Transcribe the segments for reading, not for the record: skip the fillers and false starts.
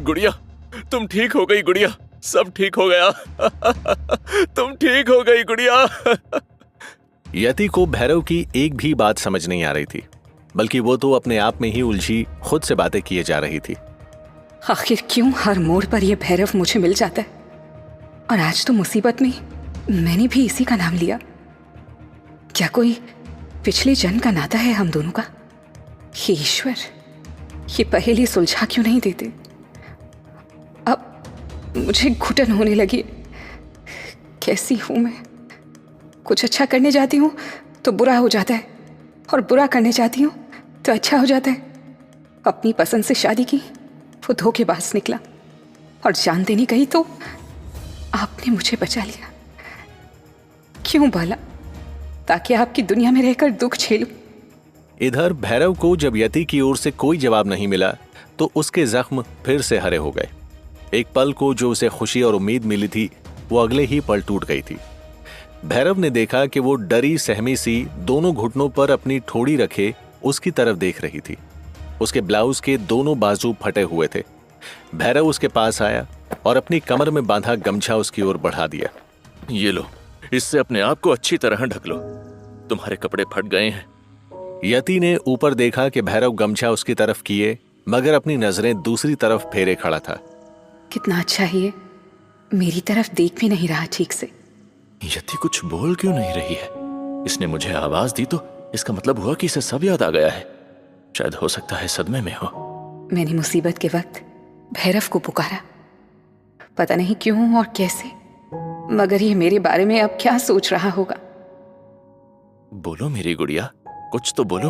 गुड़िया, तुम ठीक हो गई गुड़िया, सब ठीक हो गया। तुम ठीक हो गई गुड़िया। यति को भैरव की एक भी बात समझ नहीं आ रही थी, बल्कि वो तो अपने आप में ही उलझी खुद से बातें किए जा रही थी। आखिर क्यों हर मोड़ पर यह भैरव मुझे मिल जाता है, और आज तो मुसीबत में मैंने भी इसी का नाम लिया। क्या कोई पिछले जन्म का नाता है हम दोनों का? हे ईश्वर, ये पहेली सुलझा क्यों नहीं देते? अब मुझे घुटन होने लगी। कैसी हूं मैं? कुछ अच्छा करने जाती हूँ तो बुरा हो जाता है, और बुरा करने जाती हूँ तो अच्छा हो जाता है। अपनी पसंद से शादी की, वो धोखेबाज निकला, और जान देनी कही तो आपने मुझे बचा लिया। क्यों भला? ताकि आपकी दुनिया में रहकर दुख झेलूं। इधर भैरव को जब यति की ओर से कोई जवाब नहीं मिला तो उसके जख्म फिर से हरे हो गए। एक पल को जो उसे खुशी और उम्मीद मिली थी, वो अगले ही पल टूट गई थी। भैरव ने देखा कि वो डरी सहमी सी दोनों घुटनों पर अपनी ठोड़ी रखे उसकी तरफ देख रही थी। उसके ब्लाउज के दोनों बाजू फटे हुए थे। भैरव उसके पास आया और अपनी कमर में बांधा गमछा उसकी ओर बढ़ा दिया। ये लो, इससे अपने आप को अच्छी तरह ढक लो, तुम्हारे कपड़े फट गए हैं। यति ने ऊपर देखा कि भैरव गमछा उसकी तरफ किए, मगर अपनी नजरें दूसरी तरफ फेरे खड़ा था। कितना अच्छा ही है, मेरी तरफ देख भी नहीं रहा ठीक से। यति कुछ बोल क्यों नहीं रही है? इसने मुझे आवाज दी तो इसका मतलब हुआ कि इसे सब याद आ गया है। शायद हो सकता है सदमे में हो। मैंने मुसीबत के वक्त भैरव को पुकारा, पता नहीं क्यों और कैसे, मगर ये मेरे बारे में अब क्या सोच रहा होगा। बोलो मेरी गुड़िया, कुछ तो बोलो।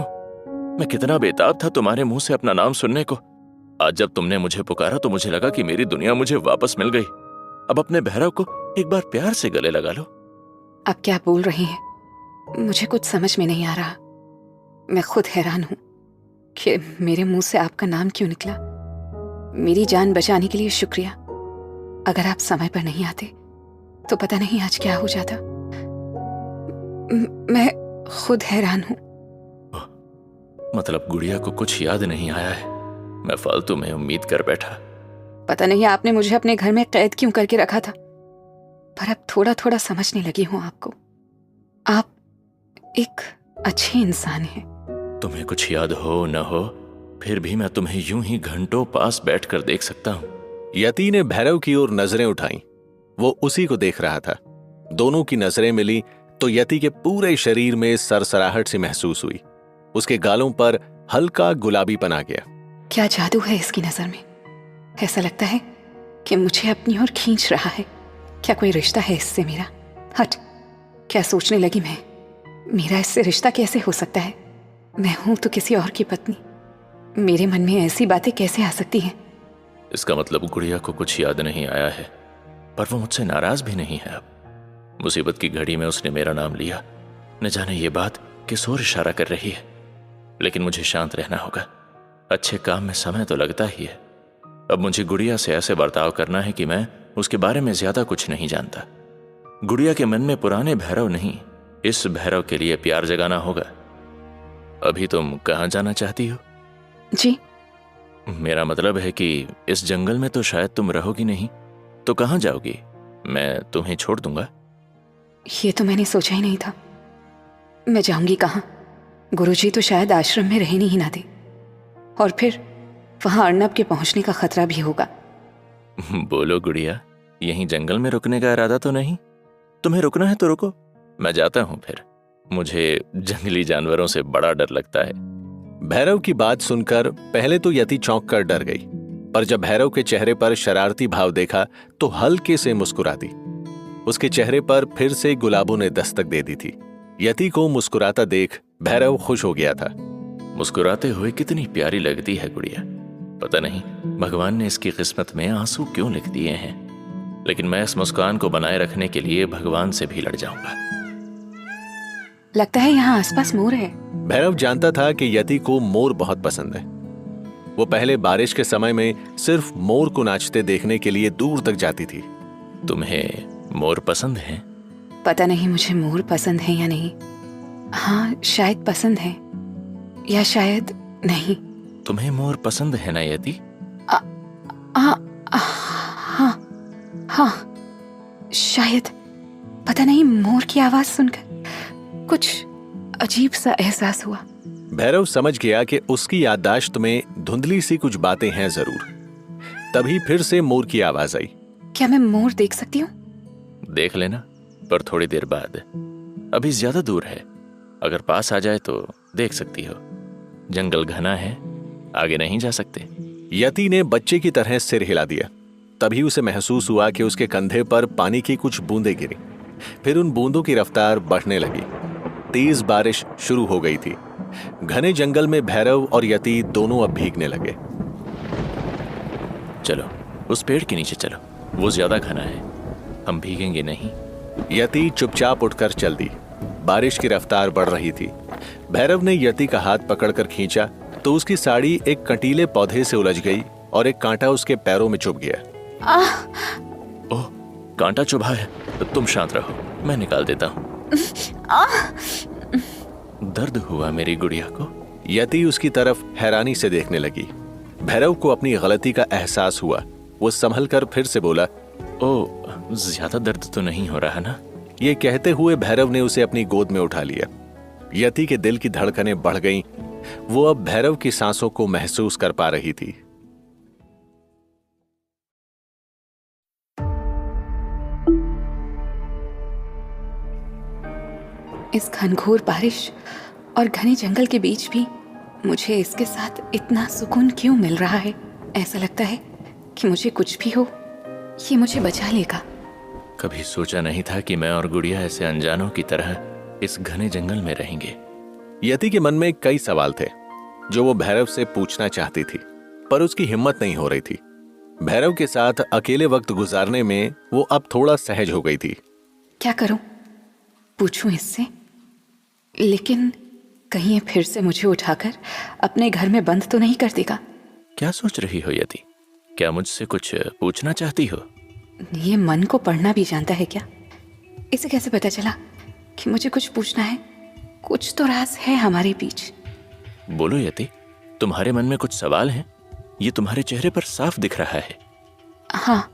मैं कितना बेताब था तुम्हारे मुंह से अपना नाम सुनने को। आज जब तुमने मुझे पुकारा तो मुझे लगा कि मेरी दुनिया मुझे वापस मिल गई। अब अपने भैरव को एक बार प्यार से गले लगा लो। आप क्या बोल रहे हैं? मुझे कुछ समझ में नहीं आ रहा। मैं खुद हैरान हूं कि मेरे मुंह से आपका नाम क्यों निकला। मेरी जान बचाने के लिए शुक्रिया। अगर आप समय पर नहीं आते तो पता नहीं आज क्या हो जाता। मैं खुद हैरान हूं। मतलब गुड़िया को कुछ याद नहीं आया है? मैं फालतू में उम्मीद कर बैठा। पता नहीं आपने मुझे अपने घर में कैद क्यों करके रखा था, पर अब थोड़ा थोड़ा समझने लगी हूं आपको। आप एक अच्छे इंसान हैं। तुम्हें कुछ याद हो न हो, फिर भी मैं तुम्हें यूं ही घंटों पास बैठकर देख सकता हूं। यति ने भैरव की ओर नजरें उठाईं। वो उसी को देख रहा था। दोनों की नजरें मिली तो यति के पूरे शरीर में सरसराहट सी महसूस हुई। उसके गालों पर हल्का गुलाबीपन आ गया। क्या जादू है इसकी नजर में? ऐसा लगता है कि मुझे अपनी ओर खींच रहा है। क्या कोई रिश्ता है इससे मेरा? हट, क्या सोचने लगी मैं? मेरा इससे रिश्ता कैसे हो सकता है? मैं हूं तो किसी और की पत्नी। मेरे मन में ऐसी बातें कैसे आ सकती हैं? इसका मतलब गुड़िया को कुछ याद नहीं आया है, पर वो मुझसे नाराज भी नहीं है। अब मुसीबत की घड़ी में उसने मेरा नाम लिया। न जाने ये बात किस ओर इशारा कर रही है, लेकिन मुझे शांत रहना होगा। अच्छे काम में समय तो लगता ही है। अब मुझे गुड़िया से ऐसे बर्ताव करना है कि मैं उसके बारे में ज्यादा कुछ नहीं जानता। गुड़िया के मन में पुराने भैरव नहीं, इस भैरव के लिए प्यार जगाना होगा। अभी तुम कहाँ जाना चाहती हो? जी, मेरा मतलब है कि इस जंगल में तो शायद तुम रहोगी नहीं, तो कहाँ जाओगी? मैं तुम्हें छोड़ दूंगा। ये तो मैंने सोचा ही नहीं था। मैं जाऊंगी कहाँ? गुरुजी तो शायद आश्रम में रहने ही ना दे, और फिर वहां अर्नब के पहुंचने का खतरा भी होगा। बोलो गुड़िया, यहीं जंगल में रुकने का इरादा तो नहीं? तुम्हें रुकना है तो रुको, मैं जाता हूं। फिर मुझे जंगली जानवरों से बड़ा डर लगता है। भैरव की बात सुनकर पहले तो यति चौंक कर डर गई, पर जब भैरव के चेहरे पर शरारती भाव देखा तो हल्के से मुस्कुरा दी। उसके चेहरे पर फिर से गुलाबों ने दस्तक दे दी थी। यति को मुस्कुराता देख भैरव खुश हो गया था। मुस्कुराते हुए कितनी प्यारी लगती है गुड़िया। पता नहीं भगवान ने इसकी किस्मत में आंसू क्यों लिख दिए हैं, लेकिन मैं इस मुस्कान को बनाए रखने के लिए भगवान से भी लड़ जाऊंगा। लगता है यहाँ आसपास मोर है। भैरव जानता था कि यति को मोर बहुत पसंद है। वो पहले बारिश के समय में सिर्फ मोर को नाचते देखने के लिए दूर तक जाती थी। तुम्हें मोर पसंद है? पता नहीं मुझे मोर पसंद है या नहीं। हाँ, शायद पसंद है या शायद नहीं। तुम्हें मोर पसंद है ना यति? हाँ, हाँ हाँ, शायद, पता नहीं, मोर की आवाज सुनकर कुछ अजीब सा एहसास हुआ। भैरव समझ गया कि उसकी याददाश्त में धुंधली सी कुछ बातें हैं जरूर। तभी फिर से मोर की आवाज आई। क्या मैं मोर देख सकती हूँ? देख लेना, पर थोड़ी देर बाद। अभी ज्यादा दूर है, अगर पास आ जाए तो देख सकती हो। जंगल घना है, आगे नहीं जा सकते। यति ने बच्चे की तरह सिर हिला दिया। तभी उसे महसूस हुआ कि उसके कंधे पर पानी की कुछ बूंदें गिरी। फिर उन बूंदों की रफ्तार बढ़ने लगी। तेज बारिश शुरू हो गई थी। घने जंगल में भैरव और यति दोनों अब भीगने लगे। चलो उस पेड़ के नीचे चलो, वो ज्यादा घना है, हम भीगेंगे नहीं। यति चुपचाप उठकर चल दी। बारिश की रफ्तार बढ़ रही थी। भैरव ने यति का हाथ पकड़कर खींचा तो उसकी साड़ी एक कंटीले पौधे से उलझ गई और एक कांटा उसके पैरों में चुभ गया। ओह, कांटा चुभा है, तुम शांत रहो, मैं निकाल देता हूँ। दर्द हुआ मेरी गुड़िया को? यति उसकी तरफ हैरानी से देखने लगी। भैरव को अपनी गलती का एहसास हुआ। वो संभल कर फिर से बोला, ओह, ज्यादा दर्द तो नहीं हो रहा ना? ये कहते हुए भैरव ने उसे अपनी गोद में उठा लिया। यति के दिल की धड़कनें बढ़ गईं। वो अब भैरव की सांसों को महसूस कर पा रही थी। इस घनघोर बारिश और घने जंगल के बीच भी मुझे इसके साथ इतना सुकून क्यों मिल रहा है? ऐसा लगता है कि मुझे कुछ भी हो, ये मुझे बचा लेगा। कभी सोचा नहीं था कि मैं और गुड़िया ऐसे अनजानों की तरह इस घने जंगल में रहेंगे। यति के मन में कई सवाल थे जो वो भैरव से पूछना चाहती थी, पर उसकी हिम्मत नहीं हो रही थी। भैरव के साथ अकेले वक्त गुजारने में वो अब थोड़ा सहज हो गई थी। क्या करूं? पूछूं इससे? लेकिन कहीं ये फिर से मुझे उठाकर अपने घर में बंद तो नहीं कर देगा? क्या सोच रही हो यति? क्या मुझसे कुछ पूछना चाहती हो? ये मन को पढ़ना भी जानता है क्या? इसे कैसे पता चला कि मुझे कुछ पूछना है? कुछ तो राज है हमारे बीच। बोलो यति, तुम्हारे मन में कुछ सवाल हैं? ये तुम्हारे चेहरे पर साफ दिख रहा है। हाँ,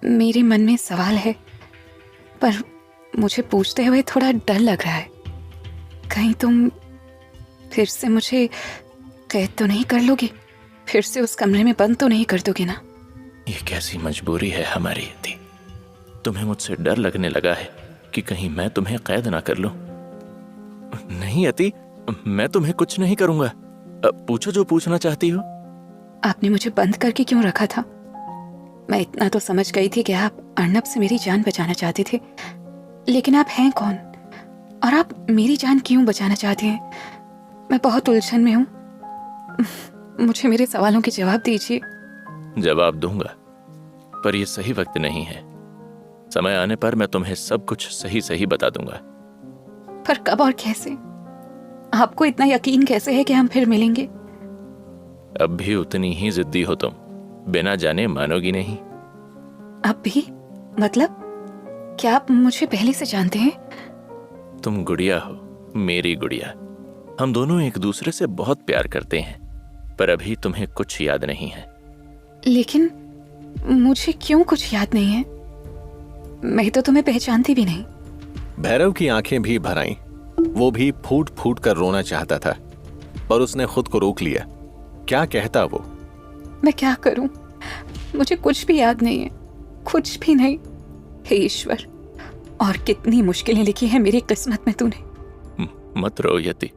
मेरे मन में सवाल है, पर मुझे पूछते हुए थोड़ा डर लग रहा है। कहीं तुम फिर से मुझे कैद तो नहीं कर लोगे? फिर से उस कमरे में बंद तो नहीं कर दोगे ना? ये कैसी मजबूरी है हमारी यति? तुम्हें मुझसे डर लगने लगा है कि कहीं मैं तुम्हें कैद ना कर लूं। नहीं यति, मैं तुम्हें कुछ नहीं करूंगा। पूछो जो पूछना चाहती हो। आपने मुझे बंद करके क्यों रखा था? मैं इतना तो समझ गई थी कि आप अर्नब से मेरी जान बचाना चाहते थे, लेकिन आप हैं कौन और आप मेरी जान क्यों बचाना चाहते हैं? मैं बहुत उलझन में हूं। मुझे मेरे सवालों के जवाब दीजिए। जवाब दूंगा, पर यह सही वक्त नहीं है। समय आने पर मैं तुम्हें सब कुछ सही सही बता दूंगा। पर कब और कैसे? आपको इतना यकीन कैसे है कि हम फिर मिलेंगे? अब भी उतनी ही जिद्दी हो तुम, बिना जाने मानोगी नहीं। अब भी? मतलब क्या आप मुझे पहले से जानते हैं? तुम गुड़िया हो, मेरी गुड़िया। हम दोनों एक दूसरे से बहुत प्यार करते हैं, पर अभी तुम्हें कुछ याद नहीं है। लेकिन मुझे क्यों कुछ याद नहीं है? मैं तो तुम्हें पहचानती भी नहीं। भैरव की आंखें भी भर आईं। वो भी फूट फूट कर रोना चाहता था, पर उसने खुद को रोक लिया। क्या कहता वो? मैं क्या करूं? मुझे कुछ भी याद नहीं है, कुछ भी नहीं। हे ईश्वर, और कितनी मुश्किलें लिखी हैं मेरी किस्मत में तूने। मत रो यति,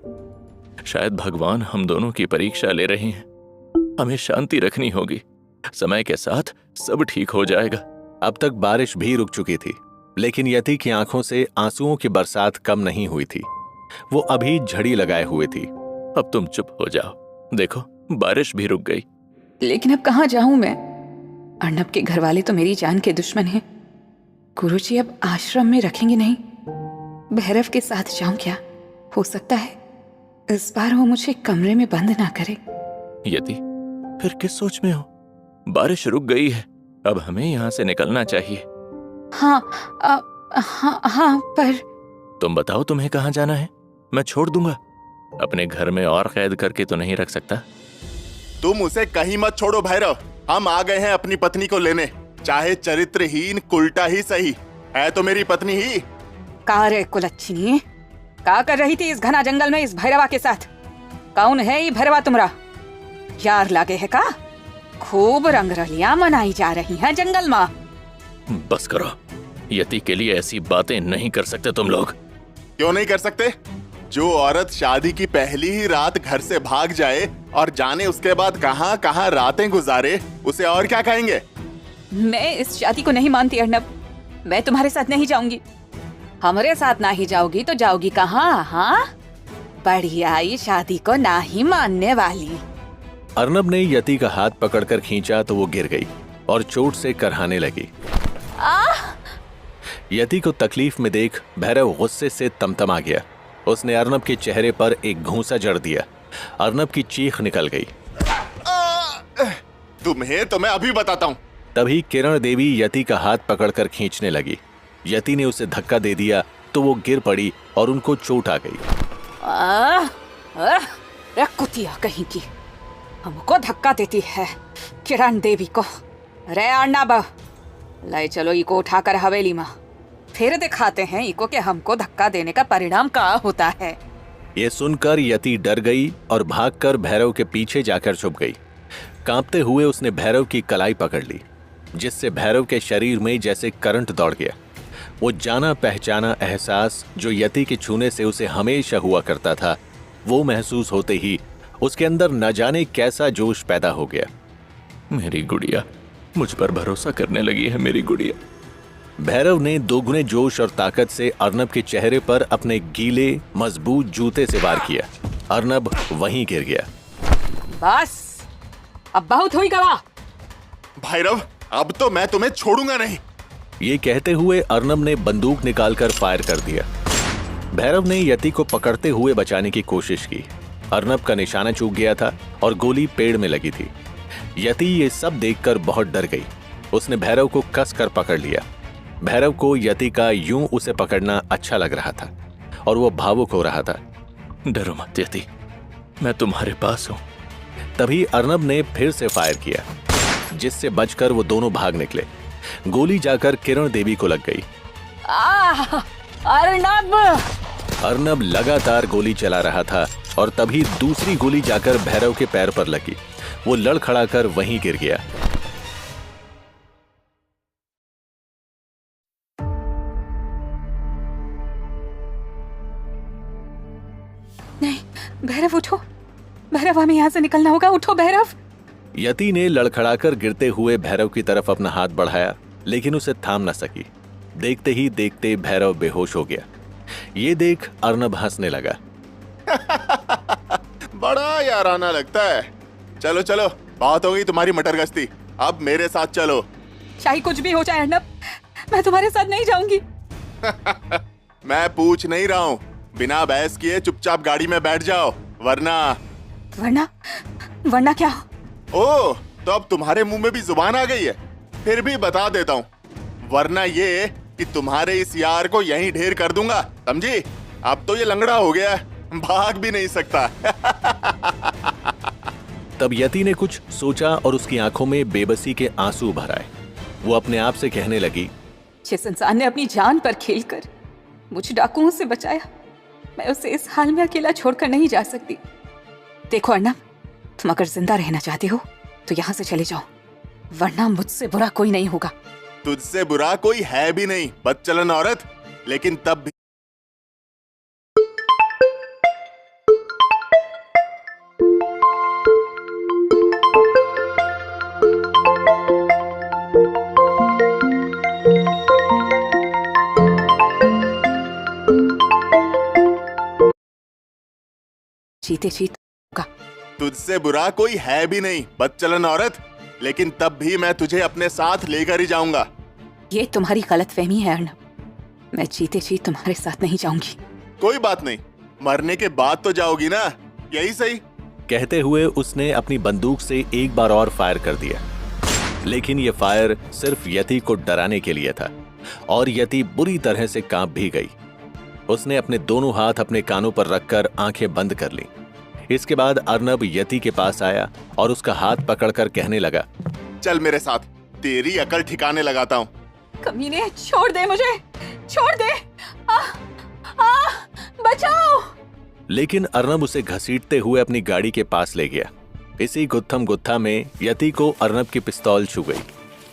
शायद भगवान हम दोनों की परीक्षा ले रहे हैं। हमें शांति रखनी होगी, समय के साथ सब ठीक हो जाएगा। अब तक बारिश भी रुक चुकी थी, लेकिन यति की आंखों से आंसुओं की बरसात कम नहीं हुई थी। वो अभी झड़ी लगाए हुए थी। अब तुम चुप हो जाओ, देखो बारिश भी रुक गई। लेकिन अब कहाँ जाऊं मैं? अर्नब के घर वाले तो मेरी जान के दुश्मन हैं। गुरुजी अब आश्रम में रखेंगे नहीं। भैरव के साथ जाऊं क्या? हो सकता है इस बार वो मुझे कमरे में बंद ना करे। यति, फिर किस सोच में हो? बारिश रुक गई है, अब हमें यहाँ से निकलना चाहिए। हाँ, हाँ, पर तुम बताओ तुम्हें कहाँ जाना है? मैं छोड़ दूंगा। अपने घर में और कैद करके तो नहीं रख सकता। तुम उसे कहीं मत छोड़ो भैरव, हम आ गए हैं अपनी पत्नी को लेने, चाहे चरित्रहीन कुलटा ही सही, है तो मेरी पत्नी ही। का रे कुलच्छनी, का कर रही थी इस घना जंगल में इस भैरवा के साथ? कौन है ये भैरवा तुमरा? यार लागे है का? खूब रंगरलियां मनाई जा रही हैं जंगल में। बस करो, यति के लिए ऐसी बातें नहीं कर सकते तुम लोग। क्यों नहीं कर सकते? जो औरत शादी की पहली ही रात घर से भाग जाए और जाने उसके बाद कहां कहां रातें गुजारे, उसे और क्या कहेंगे? मैं इस शादी को नहीं मानती अर्नब। मैं तुम्हारे साथ नहीं जाऊंगी। हमारे साथ ना ही जाओगी तो जाओगी कहाँ? हाँ, बढ़िया ये शादी को ना ही मानने वाली। अर्नब ने यति का हाथ पकड़कर खींचा तो वो गिर गई और चोट से करहाने लगी। यति को तकलीफ में देख भैरव गुस्से से तमतमा गया। उसने अर्नब के चेहरे पर एक घूंसा जड़ दिया। अर्नब की चीख निकल गई। तुम्हें तो मैं अभी बताता हूँ। तभी किरण देवी यति का हाथ पकड़कर खींचने लगी। यति ने उसे धक्का दे दिया तो वो गिर पड़ी और उनको चोट आ गई। कुतिया कहीं की, हमको धक्का देती है किरण देवी को। रे अर्नब, ले चलो इको उठाकर हवेली में, फिर दिखाते हैं इको कि हमको धक्का देने का परिणाम क्या होता है। ये सुनकर यति डर गई और भागकर भैरव के पीछे जाकर छुप गई। कांपते हुए उसने भैरव की कलाई पकड़ ली, जिससे भैरव के शरीर में जैसे करंट दौड़ गया। वो जाना पहचाना एहसास जो यति के छूने से उसे हमेशा हुआ करता था, वो महसूस होते ही उसके अंदर न जाने कैसा जोश पैदा हो गया। मेरी गुड़िया मुझ पर भरोसा करने लगी है। मेरी गुड़िया। भैरव ने दोगुने जोश और ताकत से अर्नब के चेहरे पर अपने गीले मजबूत जूते से वार किया। अर्नब वहीं गिर गया। बस अब बहुत हुई गवाह। भैरव, अब तो मैं तुम्हें छोड़ूंगा नहीं। ये कहते हुए अर्नब ने बंदूक निकालकर फायर कर दिया। भैरव ने यति को पकड़ते हुए बचाने की कोशिश की। अर्नब का निशाना चूक गया था और गोली पेड़ में लगी थी। यति ये सब देखकर बहुत डर गई। उसने भैरव को कसकर पकड़ लिया। भैरव को यति का यूं उसे पकड़ना अच्छा लग रहा था और वो भावुक हो रहा था। डरो मत यति, मैं तुम्हारे पास हूं। तभी अर्नब ने फिर से फायर किया, जिससे बचकर वो दोनों भाग निकले। गोली जाकर किरण देवी को लग गई। अर्नब! अर्नब लगातार गोली चला रहा था और तभी दूसरी गोली जाकर भैरव के पैर पर लगी। वो लड़खड़ाकर वहीं गिर गया। नहीं, भैरव उठो। भैरव, हमें यहाँ से निकलना होगा। उठो भैरव। यति ने लड़खड़ाकर गिरते हुए भैरव की तरफ अपना हाथ बढ़ाया, लेकिन उसे थाम न सकी। देखते ही देखते भैरव बेहोश हो गया। ये देख अर्नब हंसने लगा। बड़ा याराना लगता है। चलो चलो, बात हो गई तुम्हारी मटर गश्ती, अब मेरे साथ चलो। चाहे कुछ भी हो जाए अर्नब, मैं तुम्हारे साथ नहीं जाऊंगी। मैं पूछ नहीं रहा हूँ, बिना बहस किए चुपचाप गाड़ी में बैठ जाओ, वरना। वरना? वरना क्या? ओह, तो अब तुम्हारे मुंह में भी जुबान आ गई है। फिर भी बता देता हूँ, वरना ये कि तुम्हारे इस यार को यहीं ढेर कर दूंगा, समझी? अब तो ये लंगड़ा हो गया है, भाग भी नहीं सकता। तब यति ने कुछ सोचा और उसकी आंखों में बेबसी के आंसू भर आए। वो अपने आप से कहने लगी, जिस इंसान ने अपनी जान पर खेलकर मुझे डाकुओं से बचाया, मैं उसे इस हाल में अकेला छोड़कर नहीं जा सकती। देखो अर्नब, तुम अगर जिंदा रहना चाहते हो तो यहाँ से चले जाओ, वरना मुझसे बुरा कोई नहीं होगा। तुझसे बुरा कोई है भी नहीं, बदचलन औरत। लेकिन तब भी जीते जीत होगा। तुझसे बुरा कोई है भी नहीं, बदचलन औरत। लेकिन तब भी मैं तुझे अपने साथ लेकर ही जाऊंगा। ये तुम्हारी गलतफहमी है अर्नब। मैं जीते जी तुम्हारे साथ नहीं जाऊंगी। कोई बात नहीं, मरने के बाद तो जाओगी ना, यही सही। कहते हुए उसने अपनी बंदूक से एक बार और फायर कर दिया, लेकिन यह फायर सिर्फ यति को डराने के लिए था और यति बुरी तरह से कांप भी गई। उसने अपने दोनों हाथ अपने कानों पर रखकर आंखें बंद कर ली। इसके बाद अर्नब यति के पास आया और उसका हाथ पकड़कर कहने लगा, चल मेरे साथ, तेरी अकल ठिकाने लगाता हूँ। कमीने, छोड़ दे मुझे, छोड़ दे। बचाओ। लेकिन अर्नब उसे घसीटते हुए अपनी गाड़ी के पास ले गया। इसी गुत्थम गुत्था में यति को अर्नब की पिस्तौल छू गई।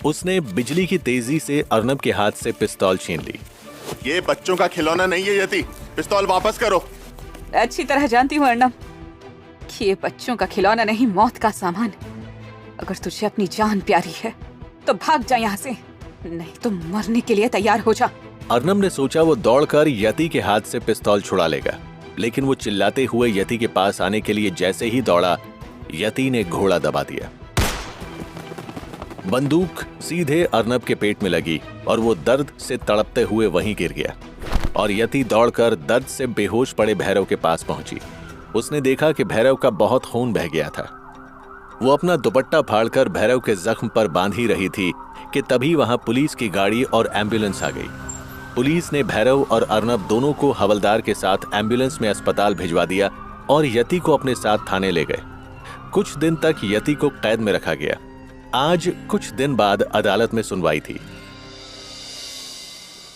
उसने बिजली की तेजी से अर्नब के हाथ से पिस्तौल छीन ली। ये बच्चों का खिलौना नहीं है यति, पिस्तौल वापस करो। अच्छी तरह जानती हूँ अर्नब कि ये बच्चों का खिलौना नहीं, मौत का सामान। अगर तुझे अपनी जान प्यारी है तो भाग जा यहाँ से, नहीं तो मरने के लिए तैयार हो जा। अर्नब ने सोचा वो दौड़कर यति के हाथ से पिस्तौल छुड़ा लेगा, लेकिन वो चिल्लाते हुए यति के पास आने के लिए जैसे ही दौड़ा, यति ने घोड़ा दबा दिया। बंदूक सीधे अर्नब के पेट में लगी और वो दर्द से तड़पते हुए वहीं गिर गया और यति दौड़कर दर्द से बेहोश पड़े भैरव के पास पहुंची। उसने देखा कि भैरव का बहुत खून बह गया था। वो अपना दुपट्टा फाड़कर भैरव के जख्म पर बांध ही रही थी कि तभी वहां पुलिस की गाड़ी और एम्बुलेंस आ गई। पुलिस ने भैरव और अर्नब दोनों को हवलदार के साथ एम्बुलेंस में अस्पताल भिजवा दिया और यति को अपने साथ थाने ले गए। कुछ दिन तक यति को कैद में रखा गया। आज कुछ दिन बाद अदालत में सुनवाई थी।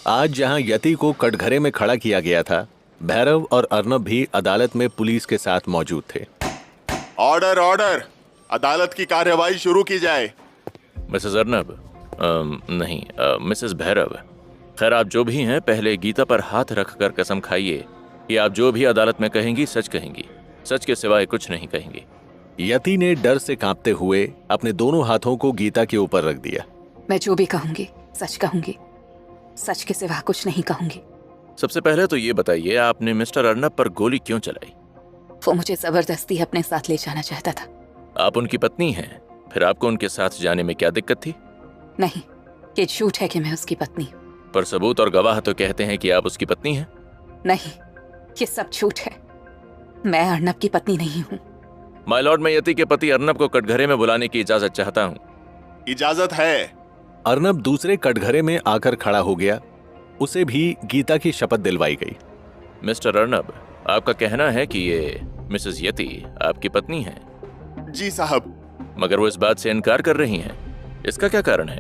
आज जहां यति को कटघरे में खड़ा किया गया था, भैरव और अर्नब भी अदालत में पुलिस के साथ मौजूद थे। ऑर्डर ऑर्डर, अदालत की कार्यवाही शुरू की जाए। मिसेस अर्नब, नहीं, मिसेस भैरव। खैर, आप जो भी हैं, पहले गीता पर हाथ रखकर कसम खाइए कि आप जो भी अदालत में कहेंगी सच कहेंगी, सच के सिवाय कुछ नहीं कहेंगी। यति ने डर से कांपते हुए अपने दोनों हाथों को गीता के ऊपर रख दिया। मैं जो भी कहूंगी सच कहूंगी, सच के सिवा कुछ नहीं कहूंगी। सबसे पहले तो ये बताइए, आपने मिस्टर अर्नब पर गोली क्यों चलाई? वो मुझे जबरदस्ती अपने साथ ले जाना चाहता था। आप उनकी पत्नी हैं, फिर आपको उनके साथ जाने में क्या दिक्कत थी? नहीं, ये झूठ है कि मैं उसकी पत्नी हूँ। पर सबूत और गवाह तो कहते हैं कि आप उसकी पत्नी हैं। नहीं, ये सब झूठ है। मैं अर्नब की पत्नी नहीं हूँ। माय लॉर्ड, मैं यति के पति अर्नब को कटघरे में बुलाने की इजाजत चाहता हूँ। इजाजत है। अर्नब दूसरे कटघरे में आकर खड़ा हो गया। उसे भी गीता की शपथ दिलवाई गई। मिस्टर अर्नब, आपका कहना है कि ये मिसेस यति आपकी पत्नी है? जी साहब। मगर वो इस बात से इनकार कर रही हैं। इसका क्या कारण है?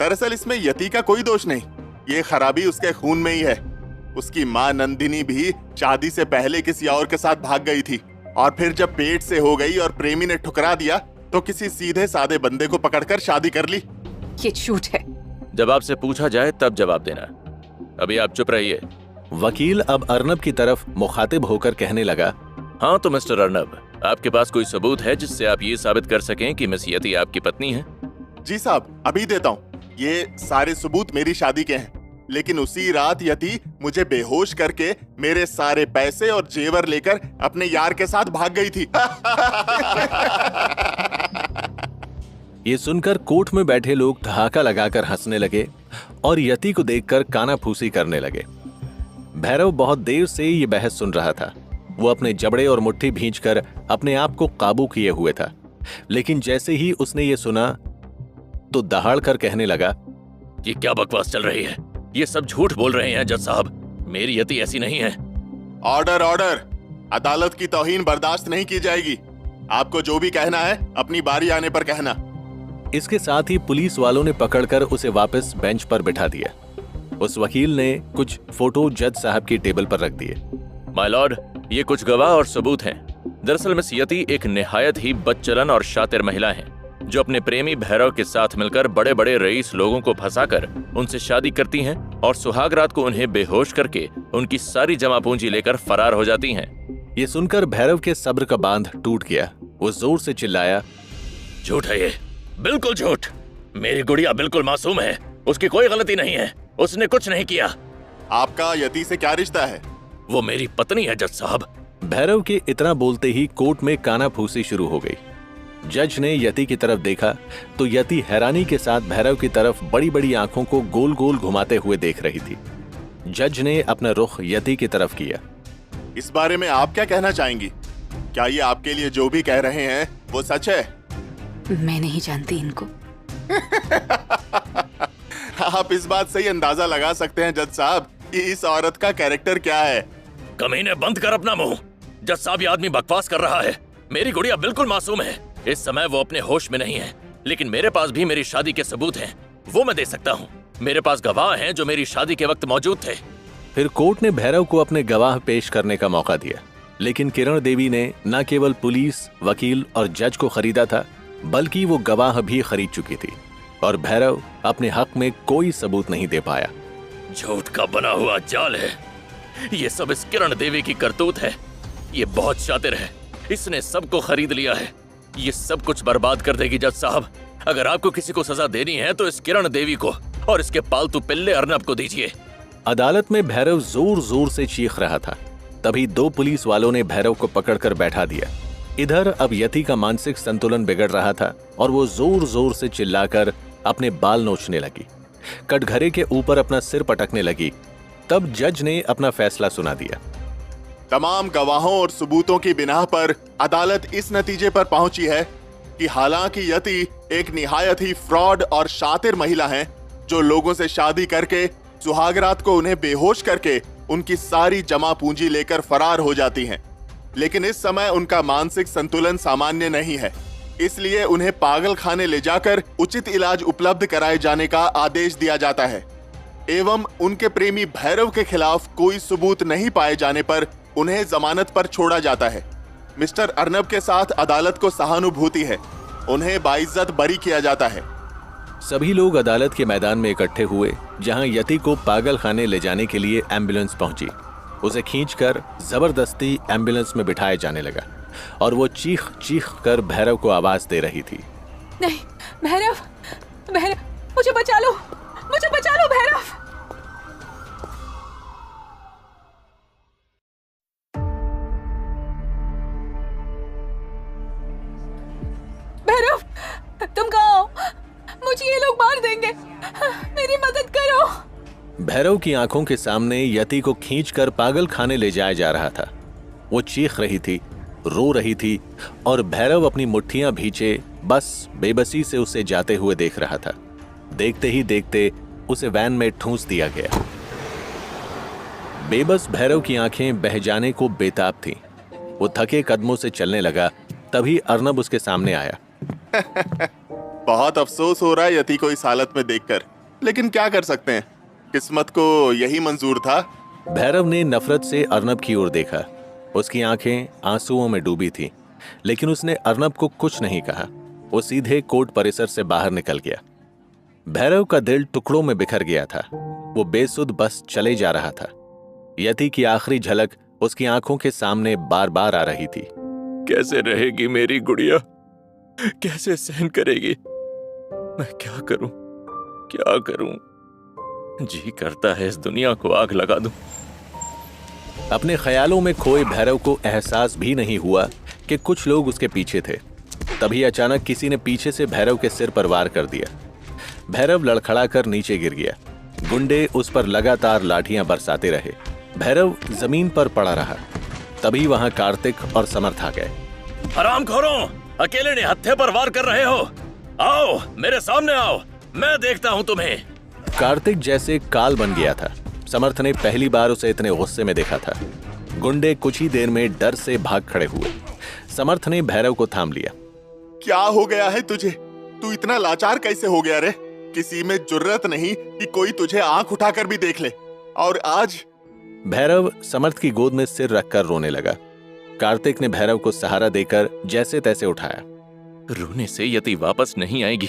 दरअसल इसमें यति का कोई दोष नहीं, ये खराबी उसके खून में ही है। उसकी माँ नंदिनी भी शादी से पहले किसी और के साथ भाग गई थी और फिर जब पेट से हो गई और प्रेमी ने ठुकरा दिया तो किसी सीधे साधे बंदे को पकड़कर शादी कर ली। ये झूठ है। जब आपसे पूछा जाए तब जवाब देना। अभी आप चुप रहिए। वकील अब अर्नब की तरफ मुखातिब होकर कहने लगा, हाँ तो मिस्टर अर्नब, आपके पास कोई सबूत है जिससे आप ये साबित कर सकें कि मिस यति आपकी पत्नी है? जी साहब, अभी देता हूँ। ये सारे सबूत मेरी शादी के हैं, लेकिन उसी रात यति मुझे बेहोश करके मेरे सारे पैसे और जेवर लेकर अपने यार के साथ भाग गई थी। ये सुनकर कोर्ट में बैठे लोग ठहाका लगाकर हंसने लगे और यति को देखकर कानाफूसी करने लगे। भैरव बहुत देर से ये बहस सुन रहा था। वो अपने जबड़े और मुट्ठी भींचकर अपने आप को काबू किए हुए था, लेकिन जैसे ही उसने ये सुना तो दहाड़ कर कहने लगा, ये क्या बकवास चल रही है? ये सब झूठ बोल रहे हैं जज साहब। मेरी यति ऐसी नहीं है। ऑर्डर ऑर्डर, अदालत की तौहीन बर्दाश्त नहीं की जाएगी। आपको जो भी कहना है अपनी बारी आने पर कहना। इसके साथ ही पुलिस वालों ने पकड़कर उसे वापस बेंच पर बिठा दिया। उस वकील ने कुछ फोटो जज साहब की टेबल पर रख दिए। माय लॉर्ड, ये कुछ गवाह और सबूत हैं। दरअसल मिस यति एक निहायत ही बदचलन और शातिर महिला हैं, जो अपने प्रेमी भैरव के साथ मिलकर बड़े बड़े रईस लोगों को फंसाकर उनसे शादी करती हैं और सुहाग रात को उन्हें बेहोश करके उनकी सारी जमा पूंजी लेकर फरार हो जाती हैं। ये सुनकर भैरव के सब्र का बांध टूट गया। वो जोर से चिल्लाया, झूठ है ये, बिल्कुल झूठ। मेरी गुड़िया बिल्कुल मासूम है, उसकी कोई गलती नहीं है, उसने कुछ नहीं किया। आपका यति से क्या रिश्ता है? वो मेरी पत्नी है जज साहब। भैरव के इतना बोलते ही कोर्ट में कानाफूसी शुरू हो गई। जज ने यति की तरफ देखा तो यति हैरानी के साथ भैरव की तरफ बड़ी बड़ी आंखों को गोल गोल घुमाते हुए देख रही थी। जज ने अपना रुख यति की तरफ किया। इस बारे में आप क्या कहना चाहेंगी? क्या ये आपके लिए जो भी कह रहे हैं वो सच है? मैं नहीं जानती इनको। आप इस बात से ही अंदाजा लगा सकते हैं जज साहब कि इस औरत का कैरेक्टर क्या है। कमीने, बंद कर अपना मुंह। जज साहब, ये आदमी बकवास कर रहा है। मेरी गुड़िया बिल्कुल मासूम है। इस समय वो अपने होश में नहीं है। लेकिन मेरे पास भी मेरी शादी के सबूत हैं, वो मैं दे सकता हूँ। मेरे पास गवाह हैं जो मेरी शादी के वक्त मौजूद थे। फिर कोर्ट ने भैरव को अपने गवाह पेश करने का मौका दिया, लेकिन किरण देवी ने न केवल पुलिस, वकील और जज को खरीदा था, बल्कि वो गवाह भी खरीद चुकी थी और भैरव अपने हक में कोई सबूत नहीं दे पाया। झूठ का बना हुआ जाल है। ये सब इस किरण देवी की करतूत है। ये बहुत शातिर है, इसने सबको खरीद लिया है। ये सब कुछ बर्बाद कर देगी जज साहब। अगर आपको किसी को सजा देनी है तो इस किरण देवी को और इसके पालतू पिल्ले अर्नब को दीजिए। अदालत में भैरव जोर जोर से चीख रहा था। तभी 2 पुलिस वालों ने भैरव को पकड़कर बैठा दिया। इधर अब यति का मानसिक संतुलन बिगड़ रहा था और वो जोर जोर से चिल्लाकर अपने बाल नोचने लगी, कटघरे के ऊपर अपना सिर पटकने लगी। तब जज ने अपना फैसला सुना दिया। तमाम गवाहों और सबूतों की बिना पर अदालत इस नतीजे पर पहुंची है कि हालांकि यति एक निहायत ही फ्रॉड और शातिर महिला हैं, जो लोगों से शादी करके सुहागरात को उन्हें बेहोश करके उनकी सारी जमा पूंजी लेकर फरार हो जाती हैं, लेकिन इस समय उनका मानसिक संतुलन सामान्य नहीं है। इसलिए उन्हें पागल खाने ले जाकर उचित इलाज उपलब्ध कराए जाने का आदेश दिया जाता है एवं उनके प्रेमी भैरव के खिलाफ कोई सबूत नहीं पाए जाने पर उन्हें जमानत पर छोड़ा जाता है। मिस्टर अर्नब के साथ अदालत को सहानुभूति है, उन्हें बाइज्जत बरी किया जाता है। सभी लोग अदालत के मैदान में इकट्ठे हुए, जहां यति को पागल खाने ले जाने के लिए एम्बुलेंस पहुंची। उसे खींचकर जबरदस्ती एम्बुलेंस में बिठाया जाने लगा और वो चीख चीख कर भैरव को आवाज दे रही थी। नहीं, भैरव, भैरव, मुझे बचा लो, मुझे बचा लो भैरव। भैरव, तुम कहाँ हो? मुझे ये लोग मार देंगे, मेरी मदद करो। भैरव की आंखों के सामने यति को खींचकर पागल खाने ले जाया जा रहा था। वो चीख रही थी, रो रही थी और भैरव अपनी मुट्ठियां भींचे बस बेबसी से उसे जाते हुए देख रहा था। देखते ही देखते उसे वैन में ठूंस दिया गया। बेबस भैरव की आंखें बह जाने को बेताब थीं। वो थके कदमों से चलने लगा। तभी अर्नब उसके सामने आया। बहुत अफसोस हो रहा है यति को इस हालत में देखकर, लेकिन क्या कर सकते हैं, किस्मत को यही मंजूर था। भैरव ने नफरत से अर्नब की ओर देखा। उसकी आंखें आंसुओं में डूबी थीं, लेकिन उसने अर्नब को कुछ नहीं कहा। वो सीधे कोर्ट परिसर से बाहर निकल गया। भैरव का दिल टुकड़ों में बिखर गया था। वो बेसुध बस चले जा रहा था। यति की आखिरी झलक उसकी आंखों के सामने बार बार आ रही थी। कैसे रहेगी मेरी गुड़िया, कैसे सहन करेगी? मैं क्या करूं, क्या करूं? जी करता है इस दुनिया को आग लगा दूं। अपने ख्यालों में खोए भैरव को एहसास भी नहीं हुआ कि कुछ लोग उसके पीछे थे। तभी अचानक किसी ने पीछे से भैरव के सिर पर वार कर दिया। भैरव लड़खड़ाकर नीचे गिर गया। गुंडे उस पर लगातार लाठियां बरसाते रहे। भैरव जमीन पर पड़ा रहा। तभी वहां कार्तिक और समर्थ आ गए। हरामखोरों, अकेले ने हत्थे पर वार कर रहे हो? आओ मेरे सामने आओ, मैं देखता हूं तुम्हें। कार्तिक जैसे काल बन गया था। समर्थ ने पहली बार उसे इतने गुस्से में देखा था। गुंडे कुछ ही देर में डर से भाग खड़े हुए। समर्थ ने भैरव को थाम लिया। क्या हो गया है तुझे? तू इतना लाचार कैसे हो गया रे? किसी में जुर्रत नहीं कि कोई तुझे आंख उठाकर भी देख ले, और आज? भैरव समर्थ की गोद में सिर रखकर रोने लगा। कार्तिक ने भैरव को सहारा देकर जैसे तैसे उठाया। रोने से यति वापस नहीं आएगी।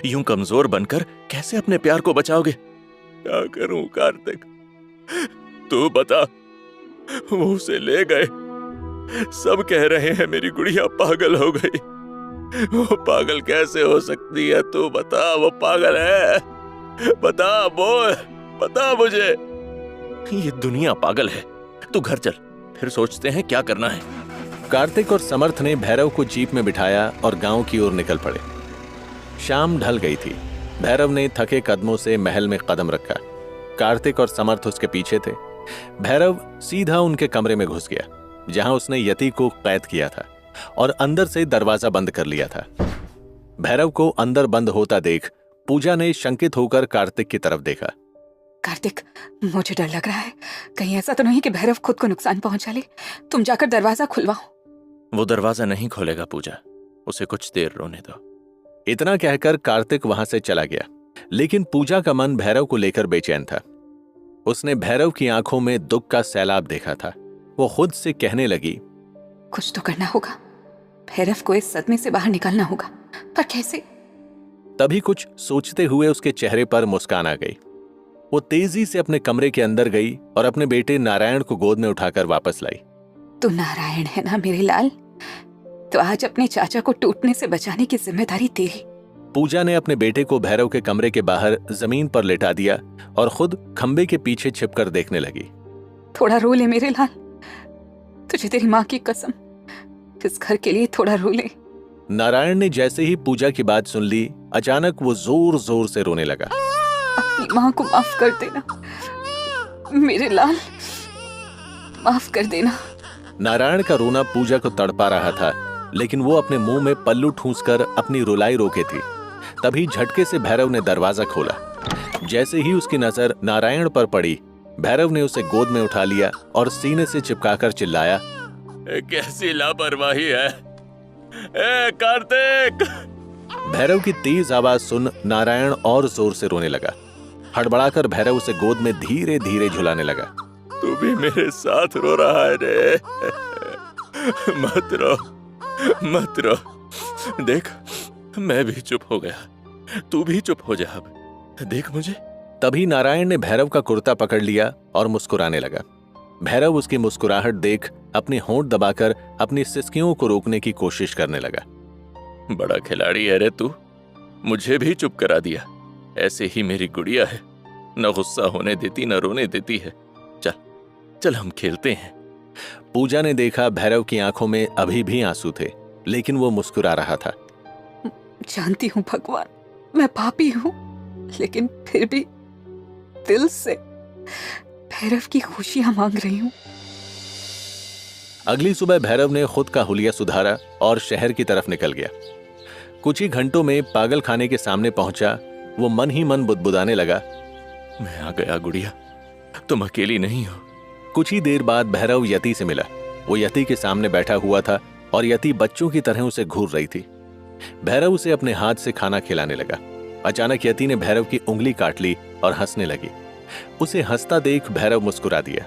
यूं कमजोर बनकर कैसे अपने प्यार को बचाओगे? क्या करूं कार्तिक, तू बता। वो उसे ले गए, सब कह रहे हैं मेरी गुड़िया पागल हो गई। वो पागल कैसे हो सकती है? तू बता, वो पागल है? बता, बोल, बता मुझे। ये दुनिया पागल है। तू घर चल, फिर सोचते हैं क्या करना है। कार्तिक और समर्थ ने भैरव को जीप में बिठाया और गांव की ओर निकल पड़े। शाम ढल गई थी। भैरव ने थके कदमों से महल में कदम रखा। कार्तिक और समर्थ उसके पीछे थे। भैरव सीधा उनके कमरे में घुस गया, जहां उसने यति को कैद किया था और अंदर से दरवाजा बंद कर लिया था। भैरव को अंदर बंद होता देख पूजा ने शंकित होकर कार्तिक की तरफ देखा। कार्तिक, मुझे डर लग रहा है, कहीं ऐसा तो नहीं कि भैरव खुद को नुकसान पहुंचा ले। तुम जाकर दरवाजा खुलवाओ। वो दरवाजा नहीं खोलेगा पूजा, उसे कुछ देर रोने दो। इतना कहकर कार्तिक वहां से चला गया, लेकिन पूजा का मन भैरव को लेकर बेचैन था। उसने भैरव की आंखों में दुख का सैलाब देखा था। वो खुद से कहने लगी, कुछ तो करना होगा, भैरव को इस सदमे से बाहर निकालना होगा, पर कैसे? तभी कुछ सोचते हुए उसके चेहरे पर मुस्कान आ गई। वो तेजी से अपने कमरे के अंदर गई और अपने बेटे नारायण को गोद में उठाकर वापस लाई। तू नारायण है ना मेरे लाल, तो आज अपने चाचा को टूटने से बचाने की जिम्मेदारी तेरी। पूजा ने अपने बेटे को भैरव के कमरे के बाहर जमीन पर लेटा दिया और खुद खंबे के पीछे छिपकर देखने लगी। थोड़ा रो ले मेरे लाल, तुझे तेरी माँ की कसम, इस घर के लिए थोड़ा रो ले। नारायण ने जैसे ही पूजा की बात सुन ली, अचानक वो जोर जोर से रोने लगा। अपनी माँ को माफ कर देना मेरे लाल, माफ कर देना। नारायण का रोना पूजा को तड़पा रहा था, लेकिन वो अपने मुंह में पल्लू ठूंसकर अपनी रुलाई रोके थी। तभी झटके से भैरव ने दरवाजा खोला। जैसे ही उसकी नजर नारायण पर पड़ी, भैरव ने उसे गोद में उठा लिया और सीने से चिपकाकर चिल्लाया, कैसी लापरवाही है ए कार्तिक। भैरव की तेज आवाज सुन नारायण और जोर से रोने लगा। हड़बड़ाकर भैरव उसे गोद में धीरे धीरे झुलाने लगा। तू भी मेरे साथ रो रहा है रे। मत रो, मत रो। देख, मैं भी चुप हो गया, तू भी चुप हो जा अब। देख मुझे। तभी नारायण ने भैरव का कुर्ता पकड़ लिया और मुस्कुराने लगा। भैरव उसकी मुस्कुराहट देख अपने होंठ दबाकर अपनी सिसकियों को रोकने की कोशिश करने लगा। बड़ा खिलाड़ी है रे तू, मुझे भी चुप करा दिया। ऐसे ही मेरी गुड़िया है, न गुस्सा होने देती न रोने देती है। चल चल हम खेलते हैं। पूजा ने देखा भैरव की आंखों में अभी भी आंसू थे, लेकिन वो मुस्कुरा रहा था। जानती हूँ भगवान, मैं पापी हूँ, लेकिन फिर भी दिल से भैरव की खुशियां मांग रही हूँ। अगली सुबह भैरव ने खुद का हुलिया सुधारा और शहर की तरफ निकल गया। कुछ ही घंटों में पागल खाने के सामने पहुंचा। वो मन ही मन बुदबुदाने लगा, मैं आ गया गुड़िया, तुम अकेली नहीं हो। कुछ ही देर बाद भैरव यति से मिला। वो यति के सामने बैठा हुआ था और यति बच्चों की तरह उसे घूर रही थी। भैरव उसे अपने हाथ से खाना खिलाने लगा। अचानक यति ने भैरव की उंगली काट ली और हंसने लगी। उसे हंसता देख भैरव मुस्कुरा दिया।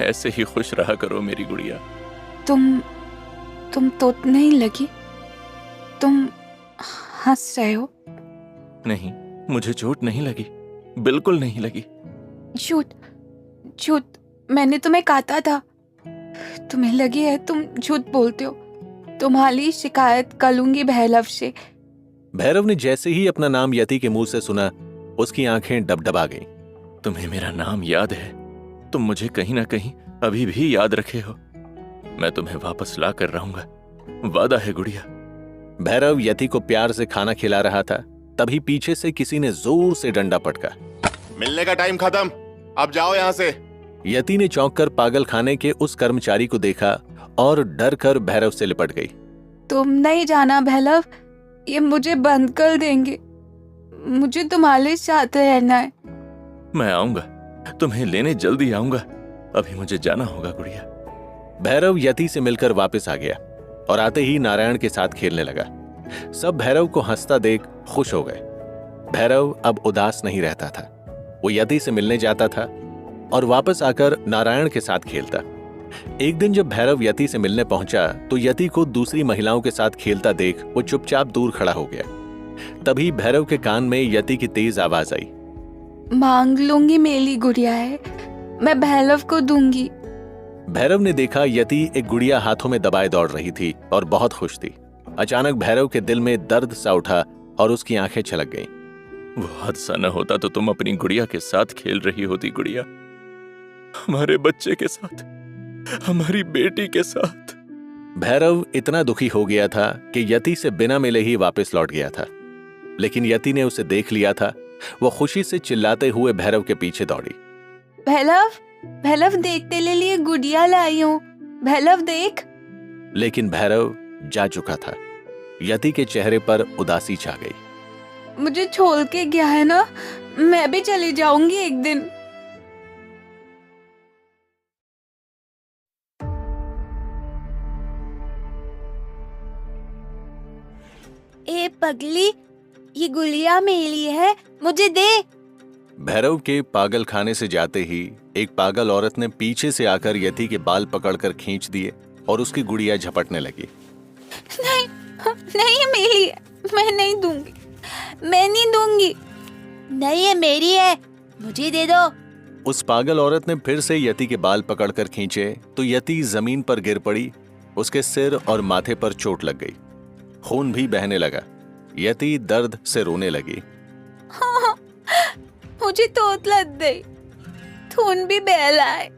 ऐसे ही खुश रहा करो मेरी गुड़िया। तुम तो नहीं लगी, तुम हंस रहे हो? नहीं, मुझे चोट नहीं लगी, बिल्कुल नहीं लगी। झूठ झूठ, मैंने तुम्हें काटा था। तुम्हें लगी है, तुम झूठ बोलते हो। तुम्हारी शिकायत कर लूंगी भैरव से। भैरव ने जैसे ही अपना नाम यति के मुंह से सुना, उसकी आंखें डबडबा गईं। तुम्हें मेरा नाम याद है? तुम मुझे कहीं ना कहीं अभी भी याद रखे हो। मैं तुम्हें वापस ला कर रहूंगा, वादा है गुड़िया। भैरव यति को प्यार से खाना खिला रहा था, तभी पीछे से किसी ने जोर से डंडा पटका। मिलने का टाइम खत्म, अब जाओ यहाँ से। यति ने चौंक कर पागल खाने के उस कर्मचारी को देखा और डर कर भैरव से लिपट गई। तुम नहीं जाना भैरव, ये मुझे बंद कर देंगे। मुझे तुम्हारे साथ रहना है। मैं आऊंगा, तुम्हें लेने जल्दी आऊंगा। अभी मुझे जाना होगा गुड़िया। भैरव यति से मिलकर वापस आ गया और आते ही नारायण के साथ खेलने लगा। सब भैरव को हंसता देख खुश हो गए। भैरव अब उदास नहीं रहता था। वो यति से मिलने जाता था और वापस आकर नारायण के साथ खेलता। एक दिन जब भैरव यति से मिलने पहुंचा तो यति को दूसरी महिलाओं के साथ खेलता देख वो चुपचाप दूर खड़ा हो गया। तभी भैरव के कान में यति की तेज आवाज आई, मांग लूंगी मेरी गुड़िया है, मैं भैरव को दूंगी। भैरव ने देखा यति एक गुड़िया हाथों में दबाए दौड़ रही थी और बहुत खुश थी। अचानक भैरव के दिल में दर्द सा उठा और उसकी आंखें छलक गईं। वो हादसा न होता तो तुम अपनी गुड़िया के साथ खेल रही होती गुड़िया, हमारे बच्चे के साथ, हमारी बेटी के साथ। भैरव इतना दुखी हो गया था कि यति से बिना मिले ही वापस लौट गया था, लेकिन यति ने उसे देख लिया था। वो खुशी से चिल्लाते हुए भैरव के पीछे दौड़ी। भैरव, भैरव देख तेरे लिए गुड़िया लाई हूँ, भैरव देख। लेकिन भैरव जा चुका था। यति के चेहरे पर उदासी छा गई। मुझे छोड़ के गया है ना, मैं भी चली जाऊंगी एक दिन। ए पगली, ये गुड़िया मेरी है, मुझे दे। भैरव के पागल खाने से जाते ही एक पागल औरत ने पीछे से आकर यति के बाल पकड़कर खींच दिए और उसकी गुड़िया झपटने लगी। नहीं नहीं, ये मेरी है, मैं नहीं दूंगी, मैं नहीं दूंगी। नहीं, ये मेरी है, मुझे दे दो। उस पागल औरत ने फिर से यति के बाल पकड़कर खींचे तो यति जमीन पर गिर पड़ी। उसके सिर और माथे पर चोट लग गई, खून भी बहने लगा। यति दर्द से रोने लगी। मुझे तोत लग गई, खून भी बहला है।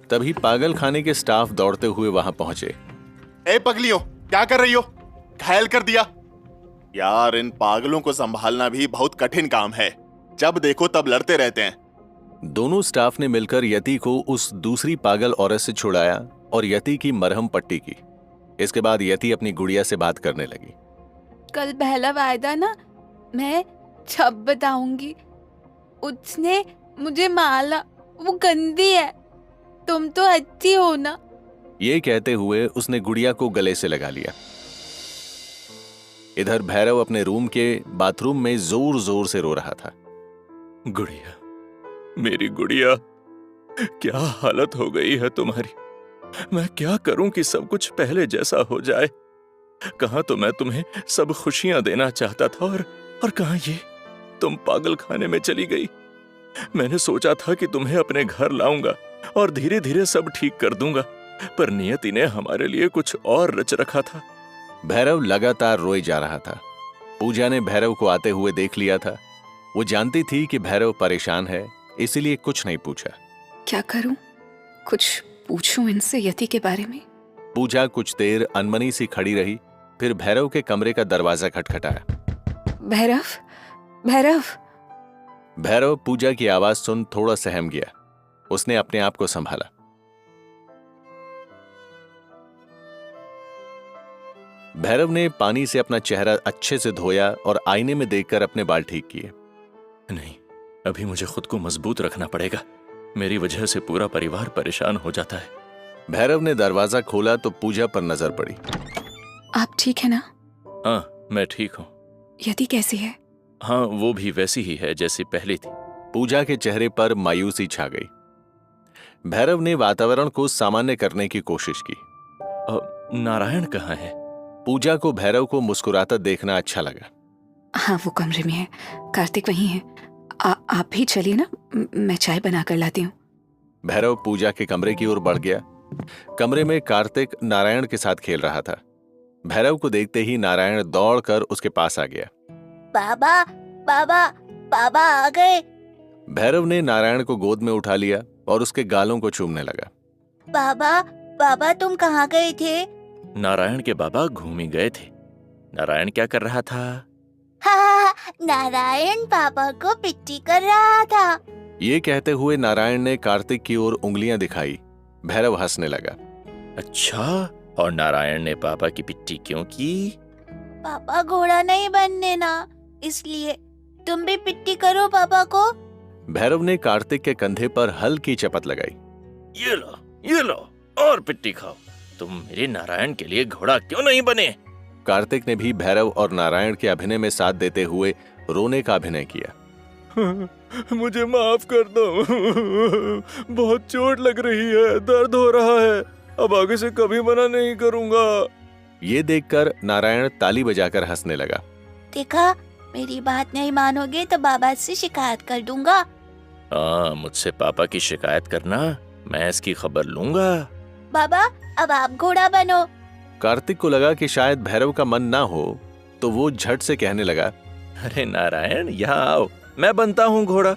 तभी पागल खाने के स्टाफ दौड़ते हुए वहां पहुंचे। ए पगलियों, क्या कर रही हो? घायल कर दिया। यार, इन पागलों को संभालना भी बहुत कठिन काम है। जब देखो तब लड़ते रहते हैं। दोनों स्टाफ ने मिलकर यति को उस दूसरी पागल औरत से छुड़ाया और यति की मरहम पट्टी की। इसके बाद यति अपनी गुड़िया से बात करने लगी। कल पहला वायदा ना, मैं जब बताऊंगी। उसने मुझे मारा, वो गंदी है, तुम तो अच्छी हो ना। ये कहते हुए उसने गुड़िया को गले से लगा लिया। इधर भैरव अपने रूम के बाथरूम में जोर जोर से रो रहा था। गुड़िया, मेरी गुड़िया, क्या हालत हो गई है तुम्हारी। मैं क्या करूं कि सब कुछ पहले जैसा हो जाए। कहां तो मैं तुम्हें सब खुशियां देना चाहता था और कहां ये तुम पागल खाने में चली गई। मैंने सोचा था कि तुम्हें अपने घर लाऊंगा और धीरे धीरे सब ठीक कर दूंगा, पर नियति ने हमारे लिए कुछ और रच रखा था। भैरव लगातार रोए जा रहा था। पूजा ने भैरव को आते हुए देख लिया था। वो जानती थी कि भैरव परेशान है, इसीलिए कुछ नहीं पूछा। क्या करूं? कुछ पूछूं इनसे यति के बारे में? पूजा कुछ देर अनमनी सी खड़ी रही, फिर भैरव के कमरे का दरवाजा खटखटाया। भैरव, भैरव। भैरव पूजा की आवाज सुन थोड़ा सहम गया। उसने अपने आप को संभाला। भैरव ने पानी से अपना चेहरा अच्छे से धोया और आईने में देखकर अपने बाल ठीक किए। नहीं, अभी मुझे खुद को मजबूत रखना पड़ेगा। मेरी वजह से पूरा परिवार परेशान हो जाता है। भैरव ने दरवाजा खोला तो पूजा पर नजर पड़ी। आप ठीक है ना? हाँ, मैं ठीक हूँ। यति कैसी है? हाँ, वो भी वैसी ही है जैसी पहली थी। पूजा के चेहरे पर मायूसी छा गई। भैरव ने वातावरण को सामान्य करने की कोशिश की। नारायण कहाँ है? पूजा को भैरव को मुस्कुराता देखना अच्छा लगा। हाँ, वो कमरे में है। कार्तिक वहीं है। आप भी चलिए ना, मैं चाय बना कर लाती हूँ। भैरव पूजा के कमरे की ओर बढ़ गया। कमरे में कार्तिक नारायण के साथ खेल रहा था। भैरव को देखते ही नारायण दौड़कर उसके पास आ गया। बाबा, बाबा, बाबा आ गए। भैरव ने नारायण को गोद में उठा लिया और उसके गालों को चूमने लगा। बाबा, बाबा तुम कहाँ गए थे? नारायण के बाबा घूम ही गए थे। नारायण क्या कर रहा था? हाँ, नारायण पापा को पिट्टी कर रहा था। ये कहते हुए नारायण ने कार्तिक की ओर उंगलियां दिखाई। भैरव हंसने लगा। अच्छा, और नारायण ने पापा की पिट्टी क्यों की? पापा घोड़ा नहीं बनने ना, इसलिए तुम भी पिट्टी करो पापा को। भैरव ने कार्तिक के कंधे पर हल्की चपत लगाई। ये लो और पिट्टी खाओ। तुम मेरे नारायण के लिए घोड़ा क्यों नहीं बने? कार्तिक ने भी भैरव और नारायण के अभिनय में साथ देते हुए रोने का अभिनय किया। मुझे माफ कर दो। बहुत चोट लग रही है, दर्द हो रहा है। अब आगे से कभी मना नहीं करूंगा। ये देखकर नारायण ताली बजाकर हंसने लगा। देखा, मेरी बात नहीं मानोगे तो बाबा से शिकायत कर दूंगा। हाँ, मुझसे पापा की शिकायत करना, मैं इसकी खबर लूंगा। बाबा, अब आप घोड़ा बनो। कार्तिक को लगा कि शायद भैरव का मन ना हो, तो वो झट से कहने लगा, अरे नारायण, यहाँ आओ, मैं बनता हूँ घोड़ा।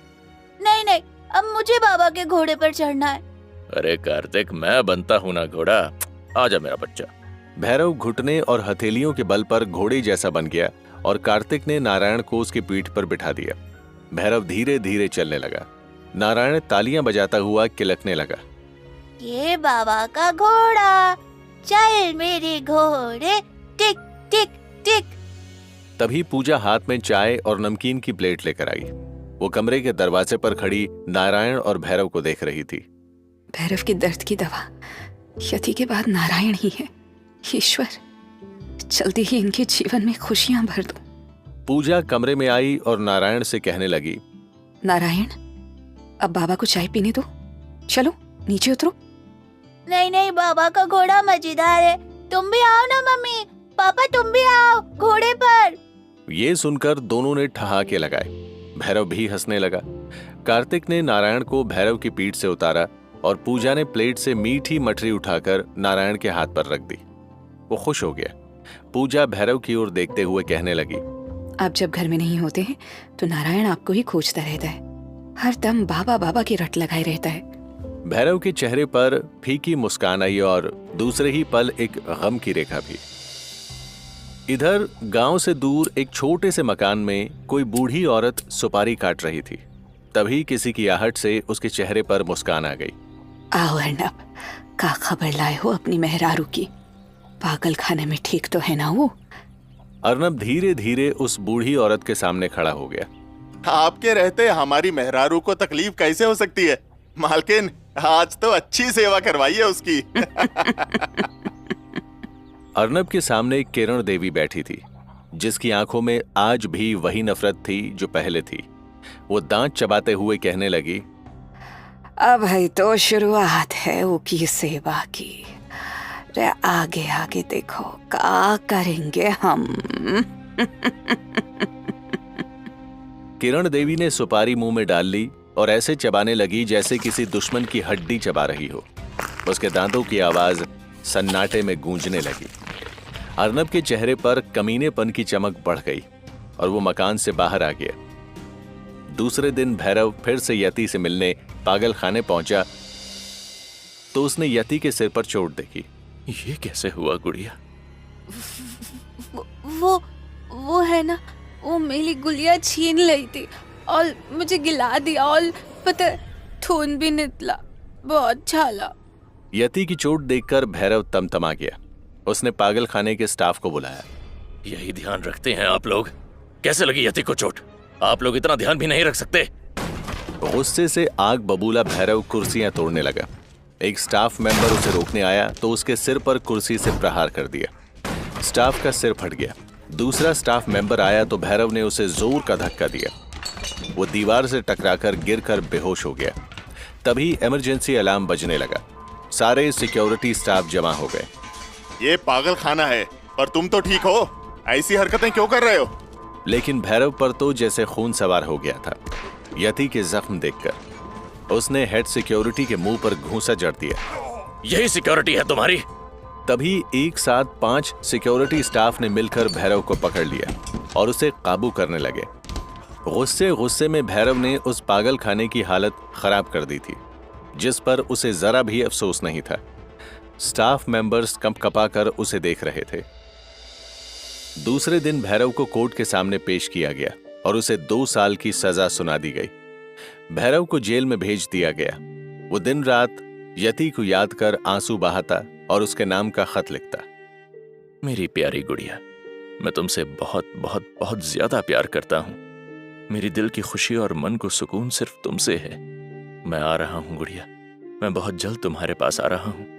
नहीं नहीं, अब मुझे बाबा के घोड़े पर चढ़ना है। अरे कार्तिक, मैं बनता हूँ ना घोड़ा। आजा मेरा बच्चा। भैरव घुटने और हथेलियों के बल पर घोड़े जैसा बन गया और कार्तिक ने नारायण को उसकी पीठ पर बिठा दिया। भैरव धीरे धीरे चलने लगा। नारायण तालियां बजाता हुआ किलकने लगा। ये बाबा का घोड़ा, चल मेरे घोड़े, टिक टिक टिक। तभी पूजा हाथ में चाय और नमकीन की प्लेट लेकर आई। वो कमरे के दरवाजे पर खड़ी नारायण और भैरव को देख रही थी। भैरव के दर्द की दवा यति के बाद नारायण ही है। ईश्वर, जल्दी ही इनके जीवन में खुशियां भर दो। पूजा कमरे में आई और नारायण से कहने लगी, नारायण, अब बाबा को चाय पीने दो। चलो नीचे उतरो। नहीं नहीं, बाबा का घोड़ा मजेदार है। तुम भी आओ ना मम्मी। पापा तुम भी आओ घोड़े पर। ये सुनकर दोनों ने ठहाके लगाए। भैरव भी हंसने लगा। कार्तिक ने नारायण को भैरव की पीठ से उतारा और पूजा ने प्लेट से मीठी मठरी उठाकर नारायण के हाथ पर रख दी। वो खुश हो गया। पूजा भैरव की ओर देखते हुए कहने लगी, आप जब घर में नहीं होते हैं तो नारायण आपको ही खोजता रहता है, हर दम बाबा बाबा की रट लगाए रहता है। भैरव के चेहरे पर फीकी मुस्कान आई और दूसरे ही पल एक गम की रेखा भी। इधर गांव से दूर एक छोटे से मकान में कोई बूढ़ी औरत सुपारी काट रही थी। तभी किसी की आहट से उसके चेहरे पर मुस्कान आ गई। आओ अर्नब, का खबर लाए हो अपनी मेहरारू की? पागल खाने में ठीक तो है ना वो? अर्नब धीरे धीरे उस बूढ़ी औरत के सामने खड़ा हो गया। आपके रहते हमारी मेहरारू को तकलीफ कैसे हो सकती है मालकिन? आज तो अच्छी सेवा करवाई है उसकी। अर्नब के सामने एक किरण देवी बैठी थी, जिसकी आंखों में आज भी वही नफरत थी जो पहले थी। वो दांत चबाते हुए कहने लगी, अब है तो शुरुआत है वो की सेवा की। रे आगे आगे देखो क्या करेंगे हम। किरण देवी ने सुपारी मुंह में डाल ली और ऐसे चबाने लगी जैसे किसी दुश्मन की हड्डी चबा रही हो। उसके दांतों की आवाज सन्नाटे में गूंजने लगी। अर्नब के चेहरे पर कमीनेपन की चमक बढ़ गई और वो मकान से बाहर आ गया। दूसरे दिन भैरव फिर से यति से मिलने पागल खाने पहुंचा तो उसने यति के सिर पर चोट देखी। ये कैसे हुआ गुड़िया? वो है ना, वो मेरी गुड़िया छीन ली थी और मुझे गिला दिया और पता खून भी निकला, बहुत छाला। यति की चोट देखकर भैरव तमतमा गया। उसने पागल खाने के स्टाफ को बुलाया। यही ध्यान रखते हैं आप लोग? कैसे लगी यति को चोट? आप लोग इतना ध्यान भी नहीं रख सकते? गुस्से से आग बबूला भैरव कुर्सियां तोड़ने लगा। एक स्टाफ मेंबर उसे रोकने आया तो उसके सिर पर कुर्सी से प्रहार कर दिया। स्टाफ का सिर फट गया। दूसरा स्टाफ मेंबर आया तो भैरव ने उसे जोर का धक्का दिया। वो दीवार से टकराकर गिरकर बेहोश हो गया। तभी इमरजेंसी अलार्म बजने लगा। सारे सिक्योरिटी स्टाफ जमा हो गए। ये पागल खाना है, पर तुम तो ठीक हो, ऐसी हरकतें क्यों कर रहे हो? लेकिन भैरव पर तो जैसे खून सवार हो गया था। यति के जख्म देखकर उसने हेड सिक्योरिटी के मुंह पर घूंसा जड़ दिया। यही सिक्योरिटी है तुम्हारी? तभी एक साथ 5 सिक्योरिटी स्टाफ ने मिलकर भैरव को पकड़ लिया और उसे काबू करने लगे। गुस्से गुस्से में भैरव ने उस पागल खाने की हालत खराब कर दी थी, जिस पर उसे जरा भी अफसोस नहीं था। स्टाफ मेंबर्स कंपकपाकर उसे देख रहे थे। दूसरे दिन भैरव को कोर्ट के सामने पेश किया गया और उसे 2 साल की सजा सुना दी गई। भैरव को जेल में भेज दिया गया। वो दिन रात यति को याद कर आंसू बहाता और उसके नाम का खत लिखता। मेरी प्यारी गुड़िया, मैं तुमसे बहुत बहुत बहुत ज्यादा प्यार करता हूं। मेरी दिल की खुशी और मन को सुकून सिर्फ तुमसे है। मैं आ रहा हूं गुड़िया, मैं बहुत जल्द तुम्हारे पास आ रहा हूं।